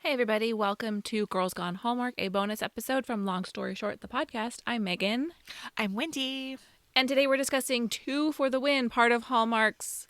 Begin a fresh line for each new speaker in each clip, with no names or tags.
Hey everybody, welcome to Girls Gone Hallmark, a bonus episode from Long Story Short, the podcast. I'm Megan,
I'm Wendy.
and today we're discussing Two for the Win, part of Hallmark's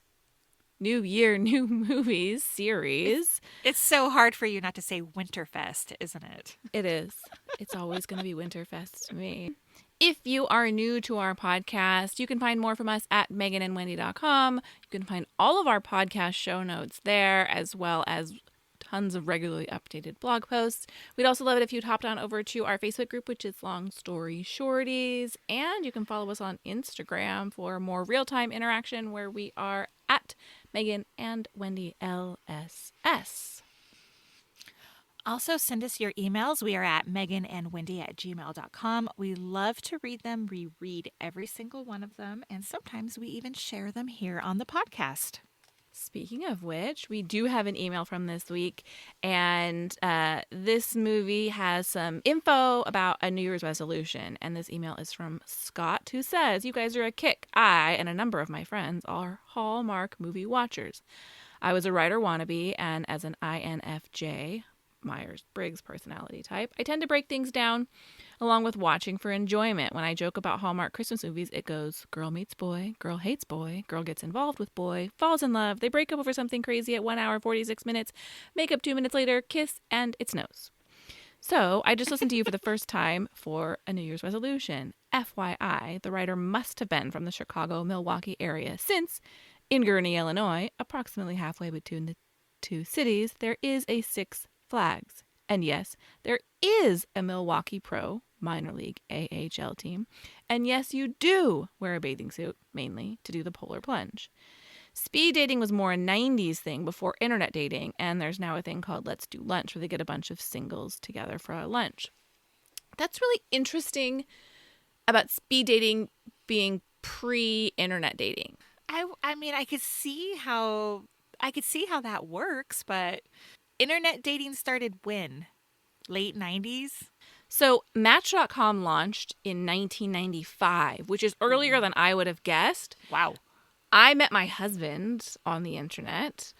New Year, New Movies series.
It's so hard for you not to say Winterfest, isn't it?
It is. It's always going to be Winterfest to me. If you are new to our podcast, you can find more from us at meganandwendy.com. You can find all of our podcast show notes there, as well as tons of regularly updated blog posts. We'd also love it if you'd hopped on over to our Facebook group, which is Long Story Shorties. And you can follow us on Instagram for more real-time interaction, where we are at Megan and Wendy LSS.
Also, send us your emails. We are at meganandwendy@gmail.com. We love to read them. We read every single one of them. And sometimes we even share them here on the podcast.
Speaking of which, we do have an email from this week, and this movie has some info about a New Year's resolution, and this email is from Scott, who says, "You guys are a kick. I and a number of my friends are Hallmark movie watchers. I was a writer wannabe, and as an INFJ, Myers-Briggs personality type, I tend to break things down along with watching for enjoyment. When I joke about Hallmark Christmas movies, it goes girl meets boy, girl hates boy, girl gets involved with boy, falls in love, they break up over something crazy at 1 hour 46 minutes, make up 2 minutes later, kiss, and it snows. So I just listened to you for the first time for a New Year's resolution. FYI, the writer must have been from the Chicago-Milwaukee area, since in Gurnee, Illinois, approximately halfway between the two cities, there is a Six Flags. And yes, there is a Milwaukee Pro minor league AHL team. And yes, you do wear a bathing suit, mainly to do the polar plunge. Speed dating was more a 90s thing before internet dating, and there's now a thing called Let's Do Lunch, where they get a bunch of singles together for a lunch. That's really interesting about speed dating being pre-internet dating.
I mean, I could see how that works, but internet dating started when? Late 90s?
So Match.com launched in 1995, which is earlier than I would have guessed.
Wow.
I met my husband on the internet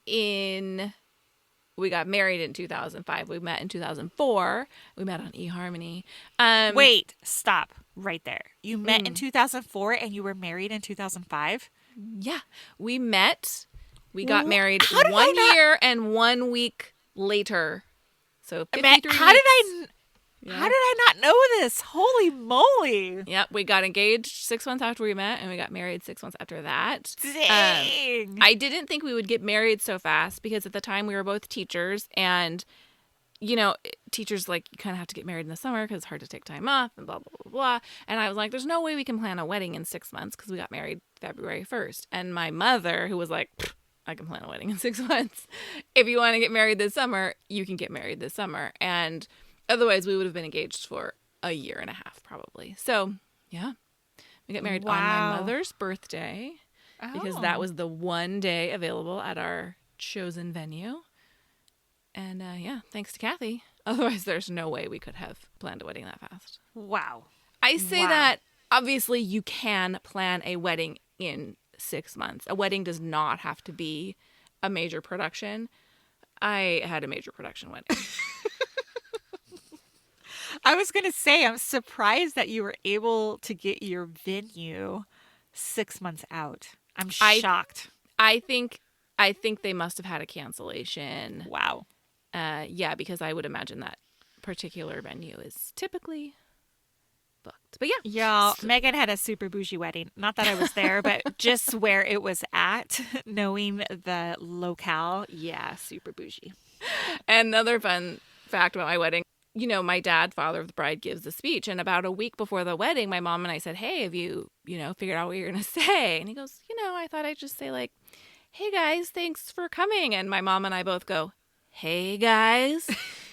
we got married in 2005. We met in 2004. We met on eHarmony.
Wait, stop right there. You met in 2004 and you were married in 2005?
Yeah, we met. We got married
How did
1 year and 1 week later. So 53 weeks.
How did I not know this? Holy moly.
Yep, we got engaged 6 months after we met, and we got married 6 months after that.
Dang.
I didn't think we would get married so fast, because at the time we were both teachers, and, you know, teachers, like, you kind of have to get married in the summer because it's hard to take time off and blah, blah, blah, blah. And I was like, there's no way we can plan a wedding in 6 months, because we got married February 1st. And my mother, who was like, I can plan a wedding in 6 months. If you want to get married this summer, you can get married this summer. And otherwise, we would have been engaged for a year and a half, probably. So, yeah. We got married on my mother's birthday, because that was the one day available at our chosen venue. And, yeah, thanks to Kathy. Otherwise, there's no way we could have planned a wedding that fast.
Wow.
I say that, obviously, you can plan a wedding in 6 months. A wedding does not have to be a major production. I had a major production wedding.
I was going to say, I'm surprised that you were able to get your venue 6 months out. I'm shocked.
I think they must have had a cancellation.
Wow.
Yeah, because I would imagine that particular venue is typically booked. But yeah.
Y'all, Megan had a super bougie wedding. Not that I was there, but just where it was at, knowing the locale. Yeah, super bougie.
Another fun fact about my wedding. You know, my dad, father of the bride, gives the speech. And about a week before the wedding, my mom and I said, hey, have you figured out what you're going to say? And he goes, I thought I'd just say, like, hey, guys, thanks for coming. And my mom and I both go, hey, guys.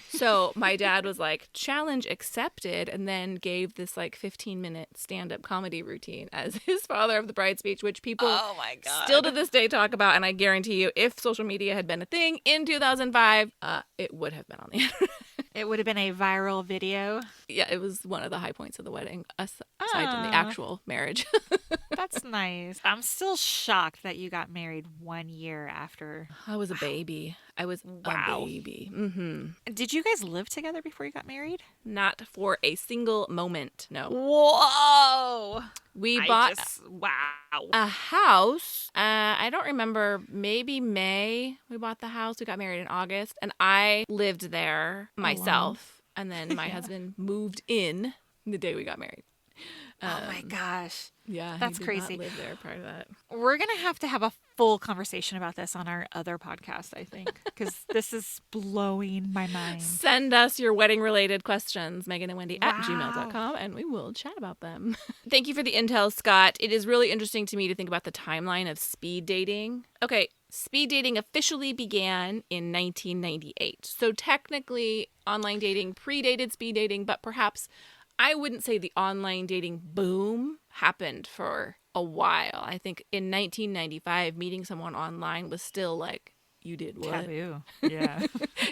So my dad was like, challenge accepted, and then gave this like 15-minute stand-up comedy routine as his father of the bride speech, which people still to this day talk about. And I guarantee you, if social media had been a thing in 2005, it would have been on the internet.
It would have been a viral video.
Yeah, it was one of the high points of the wedding, aside from the actual marriage.
That's nice. I'm still shocked that you got married 1 year after.
I was a baby. I was a
Wow.
baby.
Did you guys live together before you got married?
Not for a single moment, no.
Whoa.
We bought
Wow.
a house. I don't remember, maybe May we bought the house. We got married in August, and I lived there myself. And then my husband moved in the day we got married.
Oh my gosh.
Yeah,
That's
he did
crazy.
not live there prior to that.
We're going to have a full conversation about this on our other podcast, I think, because this is blowing my mind.
Send us your wedding-related questions, meganandwendy at
Wow.
gmail.com, and we will chat about them. Thank you for the intel, Scott. It is really interesting to me to think about the timeline of speed dating. Okay, speed dating officially began in 1998. So technically, online dating predated speed dating, but perhaps I wouldn't say the online dating boom happened for a while. I think in 1995, meeting someone online was still like, you did what?
Taboo. Yeah.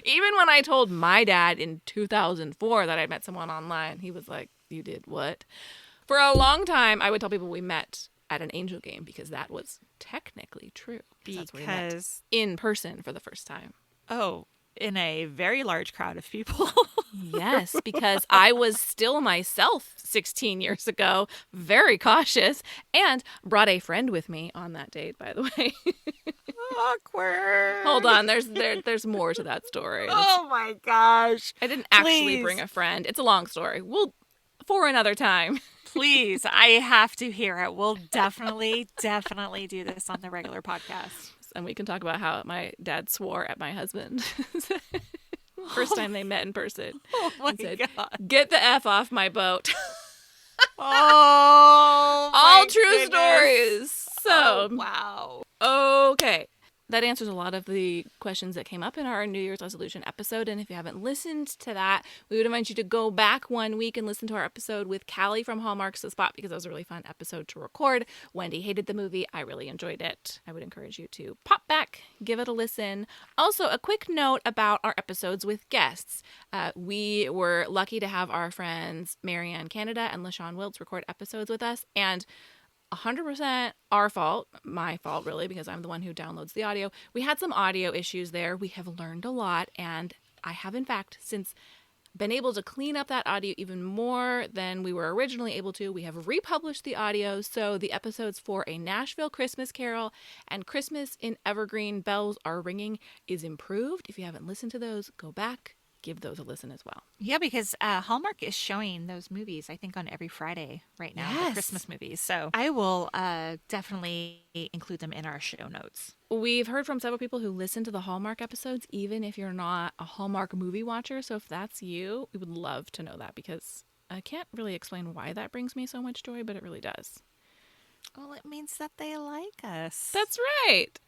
Even when I told my dad in 2004 that I met someone online, he was like, you did what? For a long time, I would tell people we met at an Angel game because that was technically true. That's where we met
Because,
in person for the first time.
oh, in a very large crowd of people.
Yes, because I was still myself 16 years ago, very cautious, and brought a friend with me on that date, by the way.
Awkward.
Hold on, there's more to that story.
Oh my gosh.
I didn't actually
Please.
bring a friend. It's a long story. We'll for another time.
Please, I have to hear it. We'll definitely do this on the regular podcast.
And we can talk about how my dad swore at my husband. First time they met in person.
Oh my
He said,
God.
"Get the F off my boat."
Oh,
All
my
true
goodness.
stories. So,
Oh, wow.
okay. That answers a lot of the questions that came up in our New Year's resolution episode. And if you haven't listened to that, we would invite you to go back 1 week and listen to our episode with Callie from Hallmark's The Spot, because that was a really fun episode to record. Wendy hated the movie. I really enjoyed it. I would encourage you to pop back, give it a listen. Also, a quick note about our episodes with guests. We were lucky to have our friends Marianne Canada and LaShawn Wiltz record episodes with us. And 100% our fault, my fault really, because I'm the one who downloads the audio. We had some audio issues there. We have learned a lot, and I have in fact since been able to clean up that audio even more than we were originally able to. We have republished the audio, so the episodes for A Nashville Christmas Carol and Christmas in Evergreen Bells Are Ringing is improved. If you haven't listened to those, go back, give those a listen as well.
Yeah, because Hallmark is showing those movies, I think, on every Friday right now,
Yes.
the Christmas movies. So I will definitely include them in our show notes.
We've heard from several people who listen to the Hallmark episodes, even if you're not a Hallmark movie watcher. So if that's you, we would love to know that, because I can't really explain why that brings me so much joy, but it really does.
Well, it means that they like us.
That's right.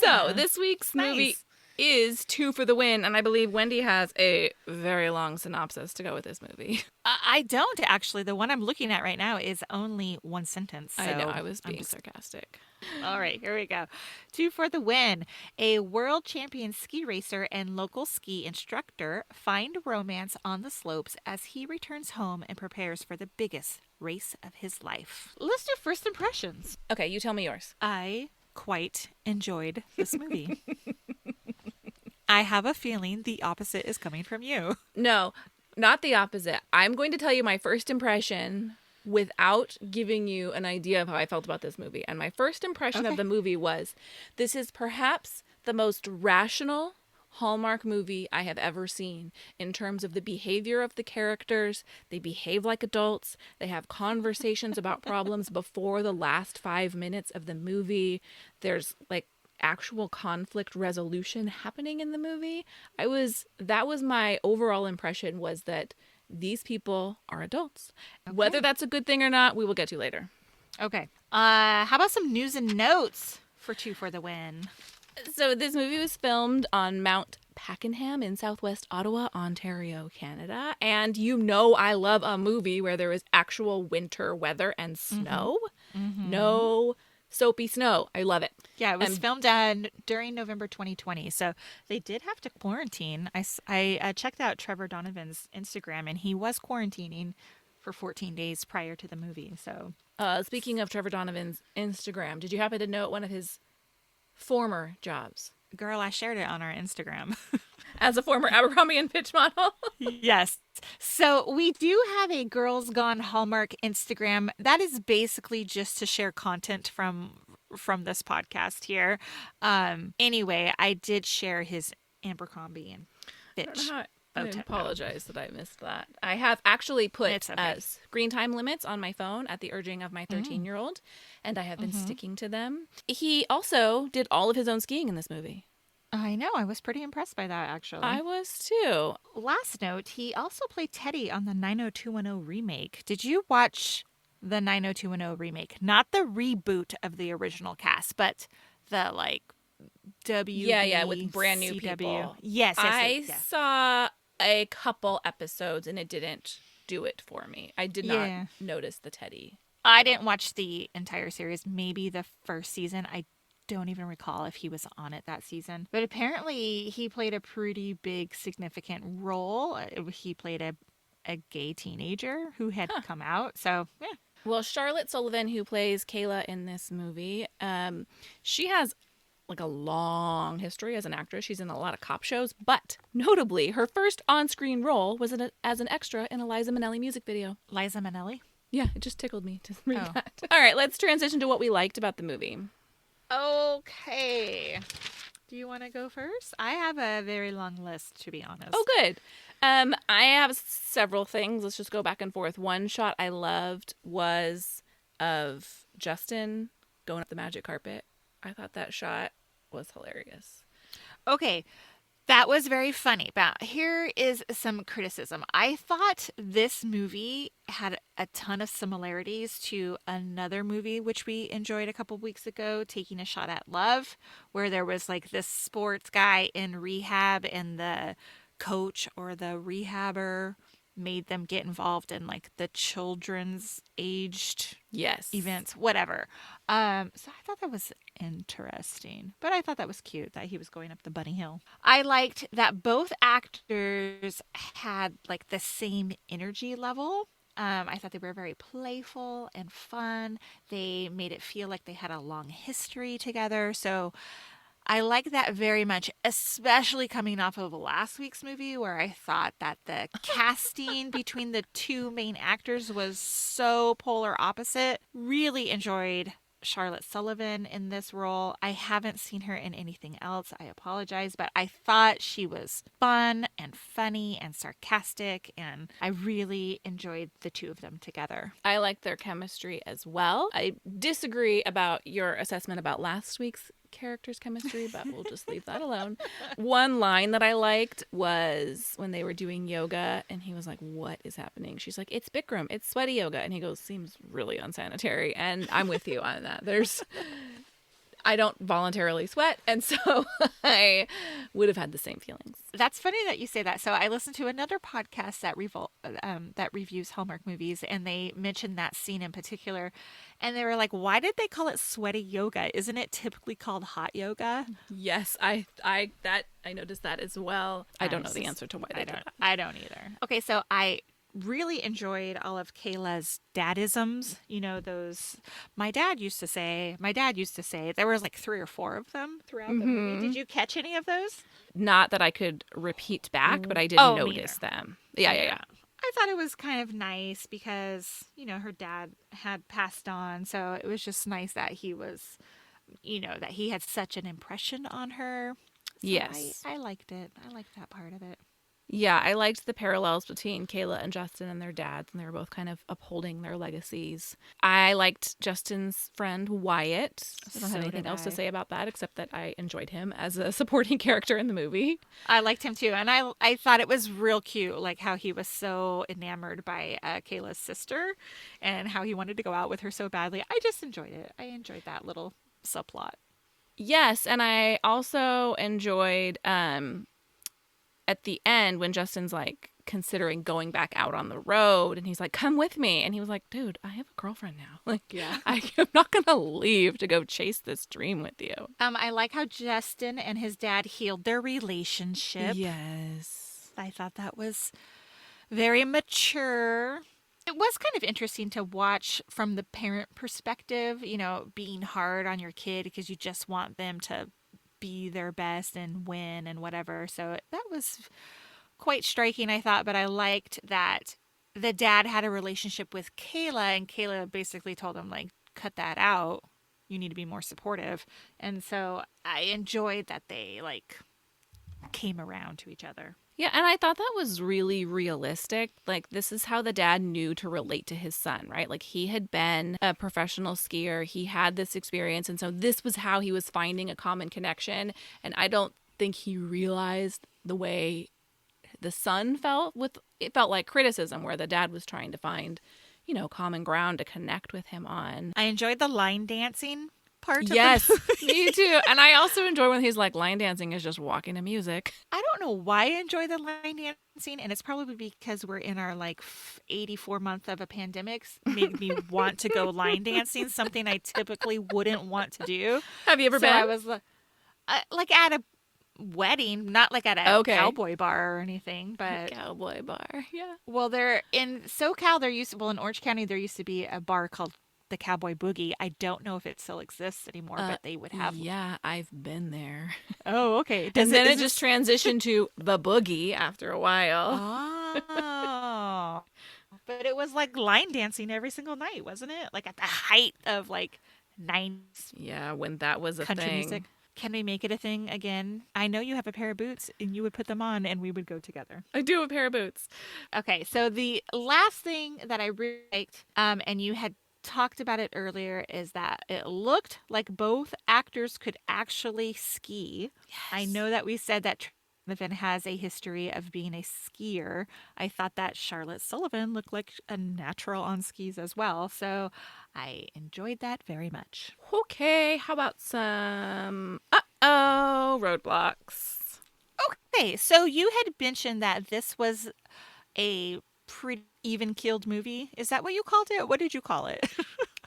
Yeah.
So this week's
Nice.
movie is Two for the Win, and I believe Wendy has a very long synopsis to go with this movie.
I don't actually. The one I'm looking at right now is only one sentence. So
I know, I was
I'm
being
just-
sarcastic.
All right, here we go. Two for the Win. A world champion ski racer and local ski instructor find romance on the slopes as he returns home and prepares for the biggest race of his life. Let's do first impressions.
Okay, you tell me yours.
I quite enjoyed this movie. I have a feeling the opposite is coming from you.
No, not the opposite. I'm going to tell you my first impression without giving you an idea of how I felt about this movie. And my first impression of
Okay.
the movie was, this is perhaps the most rational Hallmark movie I have ever seen in terms of the behavior of the characters. They behave like adults. They have conversations about problems before the last 5 minutes of the movie. There's like actual conflict resolution happening in the movie. That was my overall impression, was that these people are adults. Whether that's a good thing or not, we will get to later.
Okay. How about some news and notes for Two for the Win?
So this movie was filmed on Mount Pakenham in southwest Ottawa, Ontario, Canada. And you know I love a movie where there is actual winter weather and snow. No soapy snow. I love it.
Yeah, it was filmed during November 2020, so they did have to quarantine. I checked out Trevor Donovan's Instagram, and he was quarantining for 14 days prior to the movie. So
Speaking of Trevor Donovan's Instagram, did you happen to note one of his former jobs?
Girl, I shared it on our Instagram.
As a former Abercrombie and Fitch model.
Yes. So we do have a Girls Gone Hallmark Instagram. That is basically just to share content from this podcast here. Anyway, I did share his Abercrombie and
I don't know
Fitch
how I
photo.
apologize that I missed that. I have actually put
It's okay.
screen time limits on my phone at the urging of my 13-year-old, and I have been sticking to them. He also did all of his own skiing in this movie.
I know. I was pretty impressed by that, actually.
I was too.
Last note, he also played Teddy on the 90210 remake. Did you watch the 90210 remake? Not the reboot of the original cast, but the like
Yeah, with brand new
CW.
people.
Yes,
I
yes.
saw a couple episodes and it didn't do it for me. I did not
Yeah.
notice the Teddy.
I didn't watch the entire series, maybe the first season. I don't even recall if he was on it that season. But apparently he played a pretty big, significant role. He played a gay teenager who had come out. So, yeah.
Well, Charlotte Sullivan, who plays Kayla in this movie, she has like a long history as an actress. She's in a lot of cop shows, but notably, her first on-screen role was as an extra in a Liza Minnelli music video.
Liza Minnelli.
Yeah, it just tickled me to read
Oh.
that. All right, let's transition to what we liked about the movie.
Okay. Do you want to go first? I have a very long list, to be honest.
Oh, good. I have several things. Let's just go back and forth. One shot I loved was of Justin going up the magic carpet. I thought that shot was hilarious.
Okay. That was very funny. But here is some criticism. I thought this movie had a ton of similarities to another movie which we enjoyed a couple weeks ago, Taking a Shot at Love, where there was like this sports guy in rehab and the coach or the rehabber made them get involved in like the children's aged
Yes.
events, whatever. So I thought that was interesting, but I thought that was cute that he was going up the bunny hill. I liked that both actors had like the same energy level. I thought they were very playful and fun. They made it feel like they had a long history together. So I like that very much, especially coming off of last week's movie where I thought that the casting between the two main actors was so polar opposite. Really enjoyed Charlotte Sullivan in this role. I haven't seen her in anything else. I apologize, but I thought she was fun and funny and sarcastic, and I really enjoyed the two of them together.
I like their chemistry as well. I disagree about your assessment about last week's characters' chemistry, but we'll just leave that alone. One line that I liked was when they were doing yoga and he was like, "What is happening?" She's like, "It's Bikram, it's sweaty yoga." And he goes, "Seems really unsanitary." And I'm with you on that. I don't voluntarily sweat, and so I would have had the same feelings.
That's funny that you say that. So I listened to another podcast that that reviews Hallmark movies, and they mentioned that scene in particular, and they were like, "Why did they call it sweaty yoga? Isn't it typically called hot yoga?"
Yes, I noticed that as well. I don't know the answer to why they did that.
I don't either. Okay, so I really enjoyed all of Kayla's dadisms. You know, those my dad used to say. There was like 3 or 4 of them throughout the movie. Did you catch any of those?
Not that I could repeat back, but I did
Oh, me
notice them. Yeah.
I thought it was kind of nice because, you know, her dad had passed on. So it was just nice that he was, you know, that he had such an impression on her. So
Yes.
I liked it. I liked that part of it.
Yeah, I liked the parallels between Kayla and Justin and their dads, and they were both kind of upholding their legacies. I liked Justin's friend Wyatt. I don't have
So
anything
did
else to
I.
say about that except that I enjoyed him as a supporting character in the movie.
I liked him too. And I thought it was real cute, like how he was so enamored by Kayla's sister and how he wanted to go out with her so badly. I just enjoyed it. I enjoyed that little subplot.
Yes, and I also enjoyed at the end when Justin's like considering going back out on the road and he's like, "Come with me." And he was like, "Dude, I have a girlfriend now. Like,
Yeah.
I'm not going to leave to go chase this dream with you."
I like how Justin and his dad healed their relationship.
Yes.
I thought that was very mature. It was kind of interesting to watch from the parent perspective, you know, being hard on your kid because you just want them to be their best and win and whatever. So that was quite striking, I thought, but I liked that the dad had a relationship with Kayla, and Kayla basically told him, like, cut that out. You need to be more supportive. And so I enjoyed that they, like, came around to each other.
Yeah, and I thought that was really realistic. Like, this is how the dad knew to relate to his son, right? Like, he had been a professional skier, he had this experience, and so this was how he was finding a common connection. And I don't think he realized the way the son felt with it. Felt like criticism, where the dad was trying to find, common ground to connect with him on.
I enjoyed the line dancing part of
Yes,
the movie.
me too. And I also enjoy when he's like, line dancing is just walking to music.
I don't know why I enjoy the line dancing, and it's probably because we're in our like 84 month of a pandemic. Made me want to go line dancing, something I typically wouldn't want to do.
Have you ever
So
been?
I was like at a wedding, not like at a
Okay.
cowboy bar or anything, but
Cowboy bar, yeah.
well, there in SoCal in Orange County there used to be a bar called the Cowboy Boogie. I don't know if it still exists anymore, but they would have.
Yeah, I've been there.
Oh, okay.
And then it just transitioned to the boogie after a while.
Oh. But it was like line dancing every single night, wasn't it? Like at the height of like 90s
Yeah, when that was a
country
thing.
music. Can we make it a thing again? I know you have a pair of boots and you would put them on and we would go together.
I do have a pair of boots.
Okay, so the last thing that I really liked, and you had talked about it earlier, is that it looked like both actors could actually ski.
Yes.
I know that we said that Sullivan has a history of being a skier. I thought that Charlotte Sullivan looked like a natural on skis as well. So I enjoyed that very much.
Okay, how about some roadblocks?
Okay, so you had mentioned that this was a pretty even-keeled movie. Is that what you called it? What did you call it?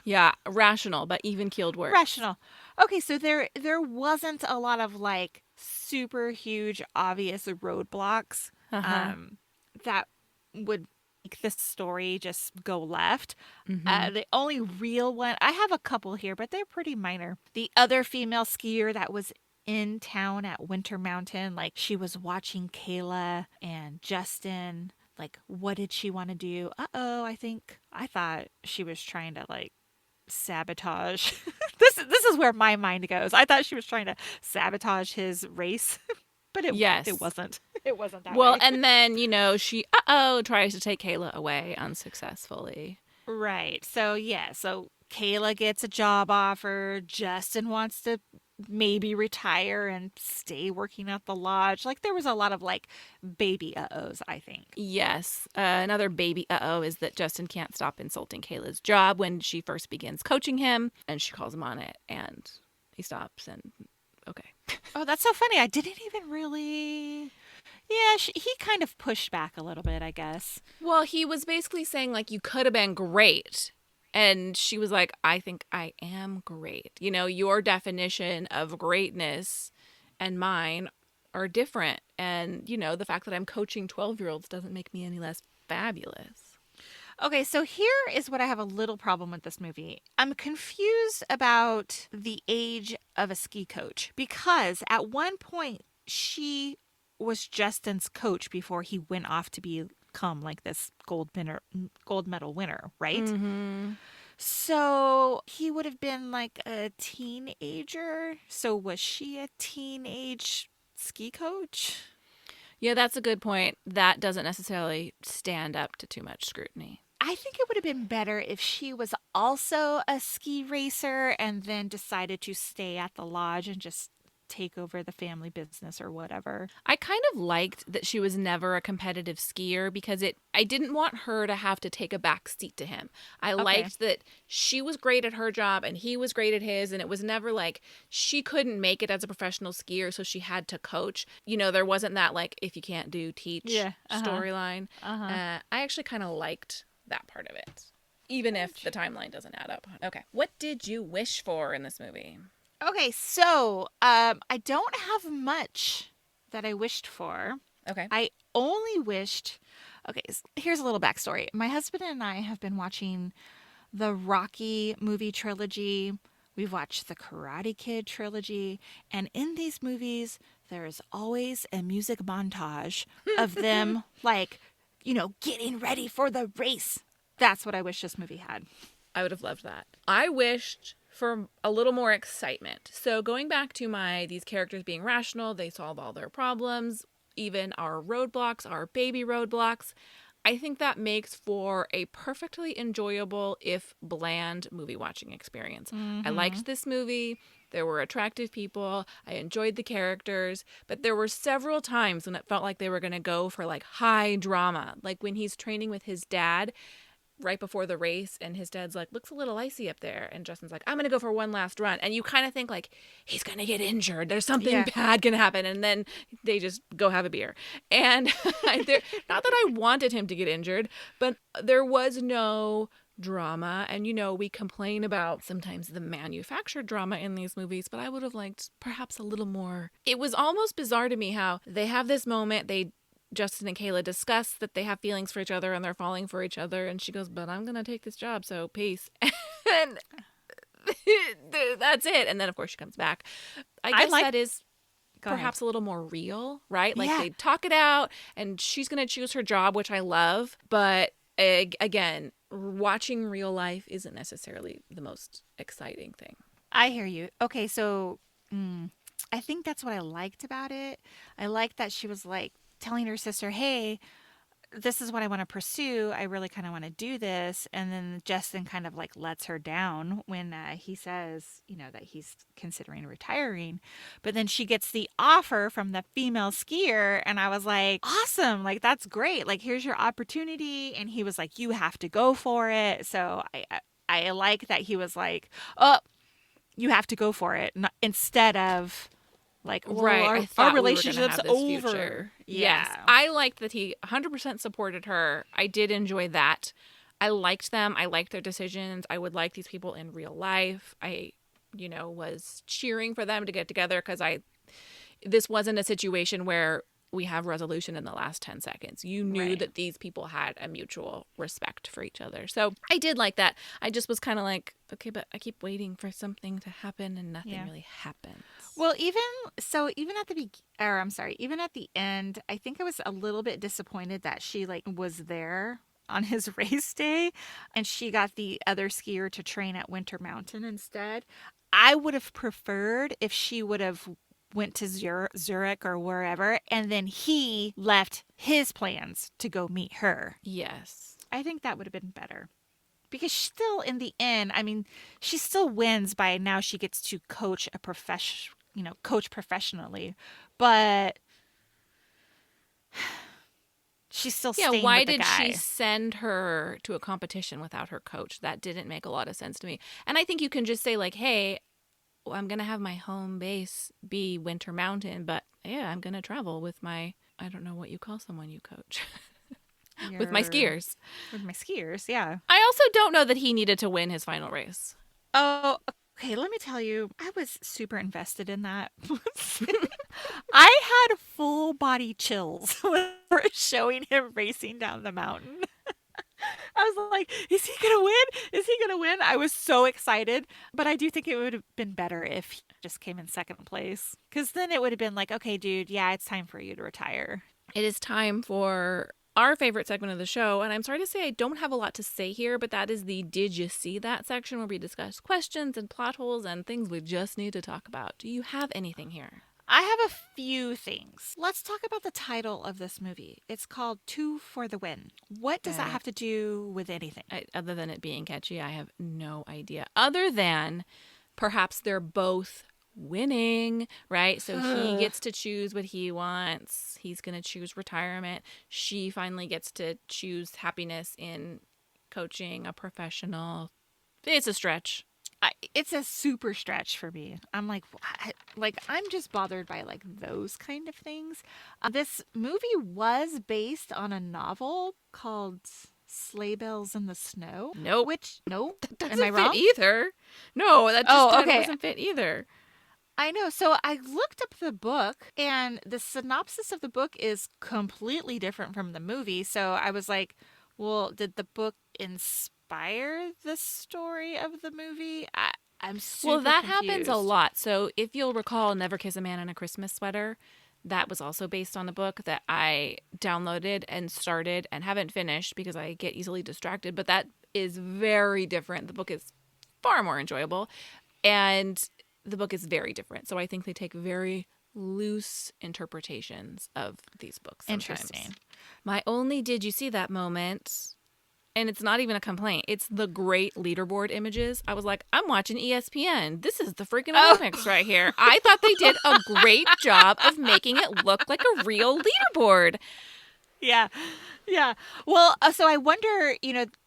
Yeah, rational, but even-keeled works.
Rational. Okay, so there wasn't a lot of like super huge obvious roadblocks that would make this story just go left. The only real one, I have a couple here, but they're pretty minor. The other female skier that was in town at Winter Mountain, like she was watching Kayla and Justin. Like, what did she want to do? I thought she was trying to like sabotage. This is where my mind goes. I thought she was trying to sabotage his race, but it wasn't. It wasn't that
well,
way.
and then, she tries to take Kayla away unsuccessfully.
Right. So Kayla gets a job offer. Justin wants to maybe retire and stay working at the lodge. Like there was a lot of like baby uh-ohs, I think.
Yes. Another baby uh-oh is that Justin can't stop insulting Kayla's job when she first begins coaching him, and she calls him on it, and he stops, and okay.
Oh, that's so funny. I didn't even really... Yeah, he kind of pushed back a little bit, I guess.
Well, he was basically saying, like, you could have been great. And she was like, I think I am great. Your definition of greatness and mine are different. And, the fact that I'm coaching 12-year-olds doesn't make me any less fabulous.
Okay, so here is what I have a little problem with this movie. I'm confused about the age of a ski coach because at one point she was Justin's coach before he went off to become like this gold medal winner, right?
Mm-hmm.
So he would have been like a teenager. So was she a teenage ski coach?
Yeah, that's a good point. That doesn't necessarily stand up to too much scrutiny.
I think it would have been better if she was also a ski racer and then decided to stay at the lodge and just take over the family business or whatever.
I kind of liked that she was never a competitive skier because I didn't want her to have to take a back seat to him. I liked that she was great at her job and he was great at his, and it was never like she couldn't make it as a professional skier, so she had to coach. There wasn't that like if you can't do, teach storyline. I actually kind of liked that part of it, even if the timeline doesn't add up. Okay, what did you wish for in this movie?
Okay, so I don't have much that I wished for.
Okay.
I only wished... Okay, here's a little backstory. My husband and I have been watching the Rocky movie trilogy We've watched the Karate Kid trilogy. And in these movies, there is always a music montage of them, like, getting ready for the race. That's what I wish this movie had.
I would have loved that. I wished for a little more excitement. So going back to these characters being rational, they solve all their problems, even our roadblocks, our baby roadblocks. I think that makes for a perfectly enjoyable, if bland, movie watching experience. I liked this movie. There were attractive people. I enjoyed the characters. But there were several times when it felt like they were going to go for like high drama. Like when he's training with his dad right before the race and his dad's like, looks a little icy up there, and Justin's like, I'm gonna go for one last run, and you kind of think like he's gonna get injured, there's something bad gonna happen, and then they just go have a beer. And not that I wanted him to get injured, but there was no drama. And we complain about sometimes the manufactured drama in these movies, but I would have liked perhaps a little more. It was almost bizarre to me how they have this moment, Justin and Kayla discuss that they have feelings for each other and they're falling for each other. And she goes, but I'm going to take this job, so peace. And that's it. And then, of course, she comes back. I guess that is perhaps a little more real, right? Like they talk it out and she's going to choose her job, which I love. But again, watching real life isn't necessarily the most exciting thing.
I hear you. Okay, so I think that's what I liked about it. I liked that she was like, telling her sister, hey, this is what I want to pursue. I really kind of want to do this. And then Justin kind of like lets her down when he says, that he's considering retiring. But then she gets the offer from the female skier. And I was like, awesome. Like, that's great. Like, here's your opportunity. And he was like, you have to go for it. So I like that he was like, oh, you have to go for it. Instead of like, well,
right,
our relationship's over.
Future. Yes. I liked that he 100% supported her. I did enjoy that. I liked them. I liked their decisions. I would like these people in real life. I, was cheering for them to get together because this wasn't a situation where we have resolution in the last 10 seconds. You knew that these people had a mutual respect for each other. So I did like that. I just was kind of like, okay, but I keep waiting for something to happen and nothing really happens.
Well, even at even at the end, I think I was a little bit disappointed that she like was there on his race day and she got the other skier to train at Winter Mountain instead. I would have preferred if she would have went to Zurich or wherever, and then he left his plans to go meet her.
Yes.
I think that would have been better. Because still, in the end, I mean, she still wins by now she gets to coach coach professionally. But she's still staying with the guy.
Why did she send her to a competition without her coach? That didn't make a lot of sense to me. And I think you can just say like, hey, I'm going to have my home base be Winter Mountain, but I'm going to travel with I don't know what you call someone you coach. With my skiers.
With my skiers, yeah.
I also don't know that he needed to win his final race.
Oh, okay. Let me tell you, I was super invested in that. I had full body chills when we were showing him racing down the mountain. I was like, is he going to win? Is he going to win? I was so excited. But I do think it would have been better if he just came in second place. Because then it would have been like, okay, dude, it's time for you to retire.
It is time for our favorite segment of the show. And I'm sorry to say I don't have a lot to say here, but that is the Did You See That section where we discuss questions and plot holes and things we just need to talk about. Do you have anything here?
I have a few things. Let's talk about the title of this movie. It's called Two for the Win. What does that have to do with anything?
Other than it being catchy, I have no idea. Other than perhaps they're both winning, right? So he gets to choose what he wants. He's going to choose retirement. She finally gets to choose happiness in coaching a professional. It's a stretch.
It's a super stretch for me. I'm like I'm just bothered by like those kind of things. This movie was based on a novel called Sleigh Bells in the Snow.
Nope.
Nope.
That doesn't fit either. No, that just doesn't fit either.
I know. So I looked up the book, and the synopsis of the book is completely different from the movie. So I was like, well, did the book inspire the story of the movie? I'm
Well,
super
that happens a
confused.
lot. So if you'll recall Never Kiss a Man in a Christmas Sweater, that was also based on a book that I downloaded and started and haven't finished because I get easily distracted. But that is very different. The book is far more enjoyable. And the book is very different. So I think they take very loose interpretations of these books sometimes.
Interesting.
My only did you see that moment, and it's not even a complaint, it's the great leaderboard images. I was like, I'm watching ESPN. This is the freaking Olympics right here. I thought they did a great job of making it look like a real leaderboard.
Yeah. Yeah. Well, so I wonder,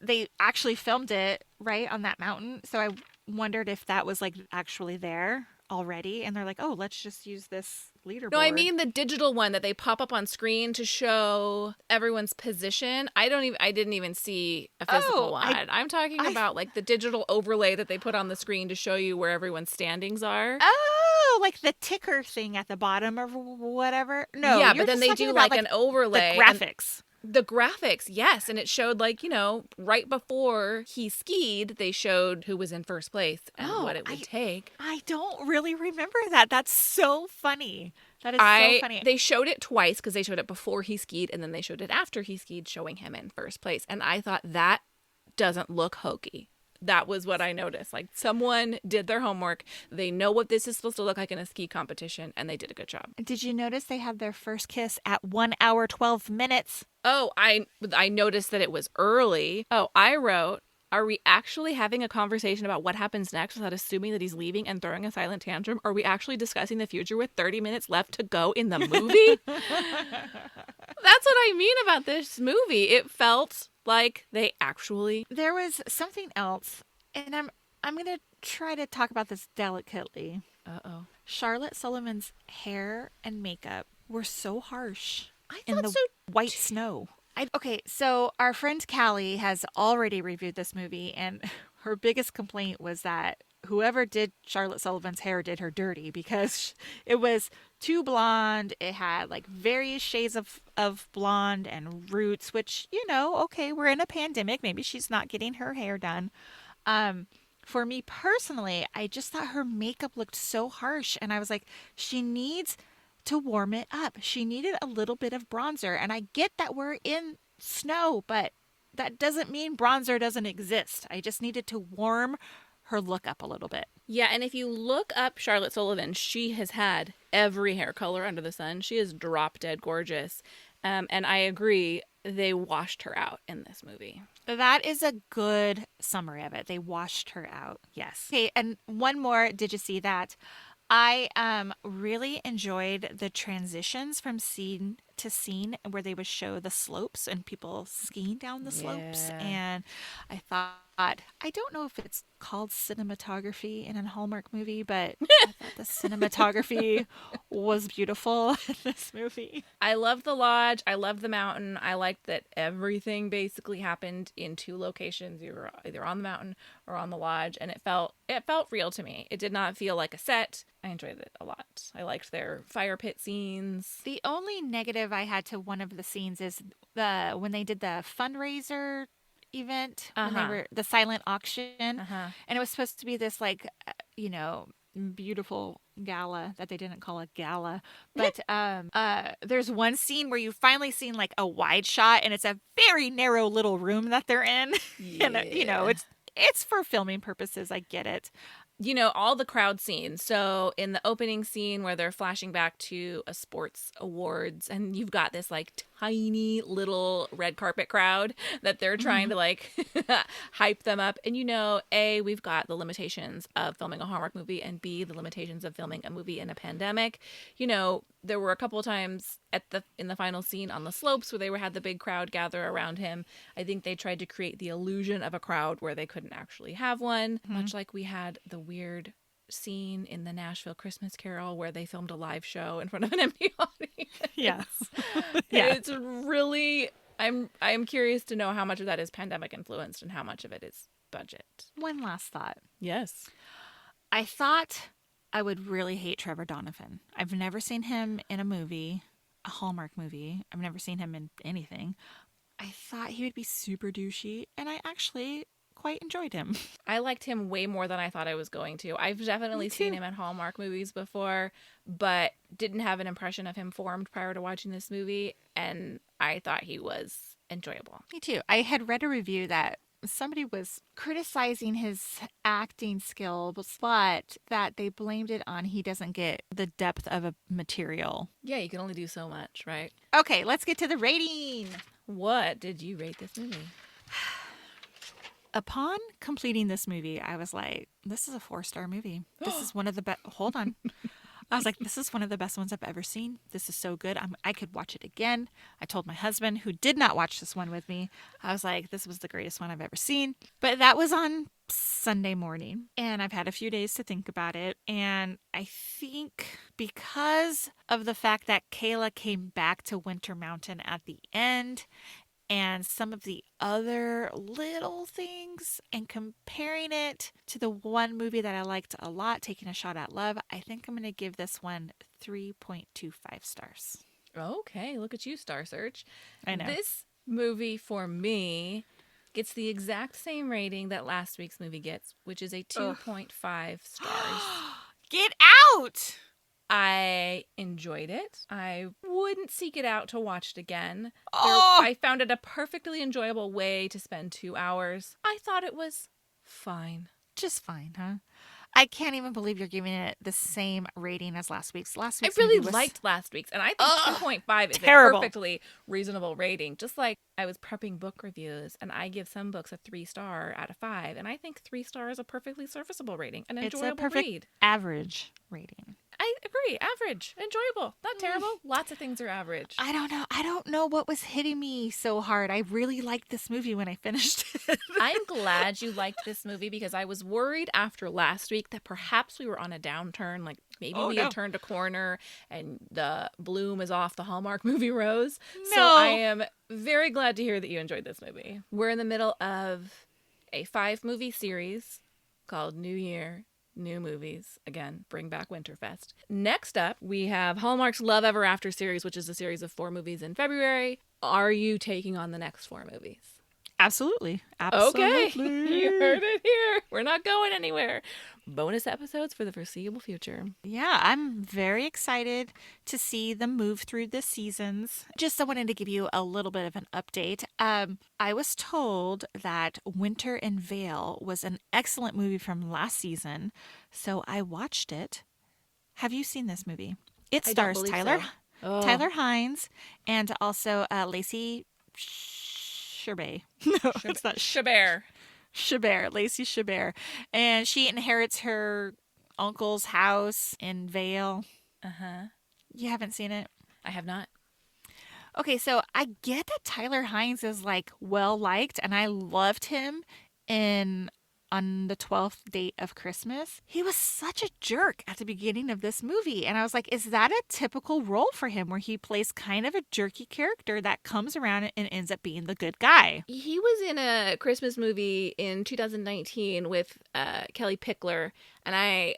they actually filmed it right on that mountain. So I wondered if that was like actually there already. And they're like, oh, let's just use this
No, I
leaderboard.
mean the digital one that they pop up on screen to show everyone's position. I didn't even see a physical
Oh,
one. I'm talking
I,
about like the digital overlay that they put on the screen to show you where everyone's standings are.
oh, like the ticker thing at the bottom or whatever. No,
Yeah, but
you're
then
just
they
talking
do
about
like
like
an
the
overlay and
graphics.
the graphics, yes, and it showed like, right before he skied, they showed who was in first place and
Oh,
what it would
I
take.
I don't really remember that. That's so funny. That is so
I
funny.
They showed it twice because they showed it before he skied and then they showed it after he skied, showing him in first place. And I thought that doesn't look hokey. That was what I noticed. Like someone did their homework. They know what this is supposed to look like in a ski competition, and they did a good job.
Did you notice they had their first kiss at 1 hour 12 minutes?
Oh, I noticed that it was early. Oh, I wrote, are we actually having a conversation about what happens next without assuming that he's leaving and throwing a silent tantrum? Are we actually discussing the future with 30 minutes left to go in the movie? That's what I mean about this movie. It felt like they actually.
There was something else, and I'm going to try to talk about this delicately.
Uh-oh.
Charlotte Sullivan's hair and makeup were so harsh
I
in
thought
the
so.
white snow. Okay, so our friend Callie has already reviewed this movie, and her biggest complaint was that whoever did Charlotte Sullivan's hair did her dirty because it was too blonde. It had like various shades of blonde and roots, which, okay, we're in a pandemic. Maybe she's not getting her hair done. Um, for me personally, I just thought her makeup looked so harsh, and I was like, she needs to warm it up. She needed a little bit of bronzer, and I get that we're in snow, but that doesn't mean bronzer doesn't exist. I just needed to warm her look up a little bit.
Yeah, and if you look up Charlotte Sullivan, she has had every hair color under the sun. She is drop dead gorgeous. And I agree, they washed her out in this movie.
That is a good summary of it. They washed her out. Yes. Okay, and one more. Did you see that? I really enjoyed the transitions from scene to scene where they would show the slopes and people skiing down the slopes.
Yeah.
And I thought, I don't know if it's called cinematography in a Hallmark movie, but I thought the cinematography was beautiful in this movie.
I love the lodge. I love the mountain. I liked that everything basically happened in two locations. You were either on the mountain or on the lodge, and it felt real to me. It did not feel like a set. I enjoyed it a lot. I liked their fire pit scenes.
The only negative I had to one of the scenes is when they did the fundraiser event when they were the silent auction, and it was supposed to be this like beautiful gala that they didn't call a gala, but there's one scene where you finally seen like a wide shot, and it's a very narrow little room that they're in.
Yeah.
And it's for filming purposes. I get it.
All the crowd scenes. So in the opening scene where they're flashing back to a sports awards, and you've got this like tiny little red carpet crowd that they're trying to like hype them up. And A, we've got the limitations of filming a Hallmark movie, and B, the limitations of filming a movie in a pandemic. There were a couple of times in the final scene on the slopes where they had the big crowd gather around him. I think they tried to create the illusion of a crowd where they couldn't actually have one, much like we had the weird scene in the Nashville Christmas Carol where they filmed a live show in front of an empty audience.
Yes. Yeah.
It's really I'm curious to know how much of that is pandemic influenced and how much of it is budget.
One last thought.
Yes.
I thought I would really hate Trevor Donovan. I've never seen him in a movie, a Hallmark movie. I've never seen him in anything. I thought he would be super douchey, and I actually quite enjoyed him.
I liked him way more than I thought I was going to. I've definitely seen him at Hallmark movies before, but didn't have an impression of him formed prior to watching this movie, and I thought he was enjoyable.
Me too. I had read a review that somebody was criticizing his acting skills, but that they blamed it on he doesn't get the depth of a material.
Yeah, you can only do so much, right?
Okay, let's get to the rating.
What did you rate this movie?
Upon completing this movie, I was like, this is a 4-star movie. This is one of the best. Hold on. I was like, this is one of the best ones I've ever seen. This is so good. I could watch it again. I told my husband, who did not watch this one with me, I was like, this was the greatest one I've ever seen. But that was on Sunday morning, and I've had a few days to think about it. And I think because of the fact that Kayla came back to Winter Mountain at the end, and some of the other little things, and comparing it to the one movie that I liked a lot, Taking a Shot at Love, I think I'm going to give this one 3.25 stars.
Okay, look at you, Star Search.
I know.
This movie, for me, gets the exact same rating that last week's movie gets, which is a 2.5 stars.
Get out!
I enjoyed it. I wouldn't seek it out to watch it again.
Oh!
I found it a perfectly enjoyable way to spend 2 hours. I thought it was fine.
Just fine, huh? I can't even believe you're giving it the same rating as last week's. Last
I
week's
really
movie was...
liked last week's, and I think 2.5 is
terrible.
a perfectly reasonable rating. Just like I was prepping book reviews, and I give some books a 3-star out of 5, and I think 3 stars is a perffully serviceable rating, an enjoyable
it's a perfect
read.
average rating.
I agree. Average. Enjoyable. Not terrible. Lots of things are average.
I don't know. I don't know what was hitting me so hard. I really liked this movie when I finished it.
I'm glad you liked this movie because I was worried after last week that perhaps we were on a downturn. Like maybe we had turned a corner and the bloom is off the Hallmark movie rose.
No.
So I am very glad to hear that you enjoyed this movie. We're in the middle of a 5-movie series called New Year, New Movies. Again, bring back Winterfest. Next up, we have Hallmark's Love Ever After series, which is a series of 4 movies in February. Are you taking on the next 4 movies?
Absolutely.
Okay. You heard it here. We're not going anywhere. Bonus episodes for the foreseeable future.
Yeah, I'm very excited to see them move through the seasons. Just I wanted to give you a little bit of an update. I was told that Winter in Vale was an excellent movie from last season, so I watched it. Have you seen this movie? It stars Tyler Hines and also Lacey Chabert. No, it's not
Chabert.
Lacey Chabert. And she inherits her uncle's house in Vale.
Uh-huh.
You haven't seen it?
I have not.
Okay, so I get that Tyler Hines is like well liked, and I loved him in On the 12th Date of Christmas. He was such a jerk at the beginning of this movie, and I was like, is that a typical role for him where he plays kind of a jerky character that comes around and ends up being the good guy?
He was in a Christmas movie in 2019 with Kelly Pickler, and I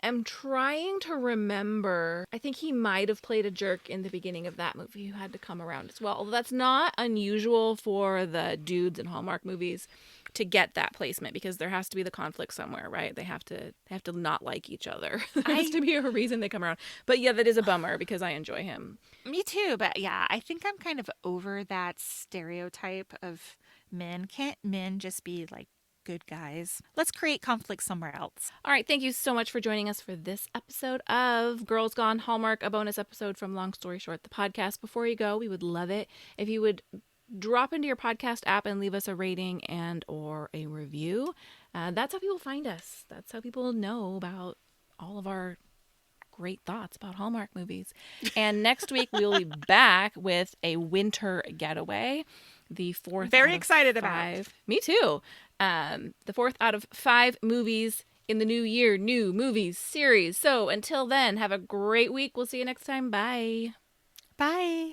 am trying to remember. I think he might have played a jerk in the beginning of that movie who had to come around as well. Although that's not unusual for the dudes in Hallmark movies to get that placement because there has to be the conflict somewhere, right? They have to not like each other. There has to be a reason they come around. But yeah, that is a bummer because I enjoy him.
Me too, but yeah, I think I'm kind of over that stereotype of men. Can't men just be like good guys? Let's create conflict somewhere else.
All right, thank you so much for joining us for this episode of Girls Gone Hallmark, a bonus episode from Long Story Short, the podcast. Before you go, we would love it if you would drop into your podcast app and leave us a rating and or a review. That's how people find us. That's how people know about all of our great thoughts about Hallmark movies. And next week we'll be back with a winter getaway. The 4th.
Very excited
5.
about.
Me too. The 4th out of 5 movies in the New Year, New Movies series. So until then, have a great week. We'll see you next time. Bye.
Bye.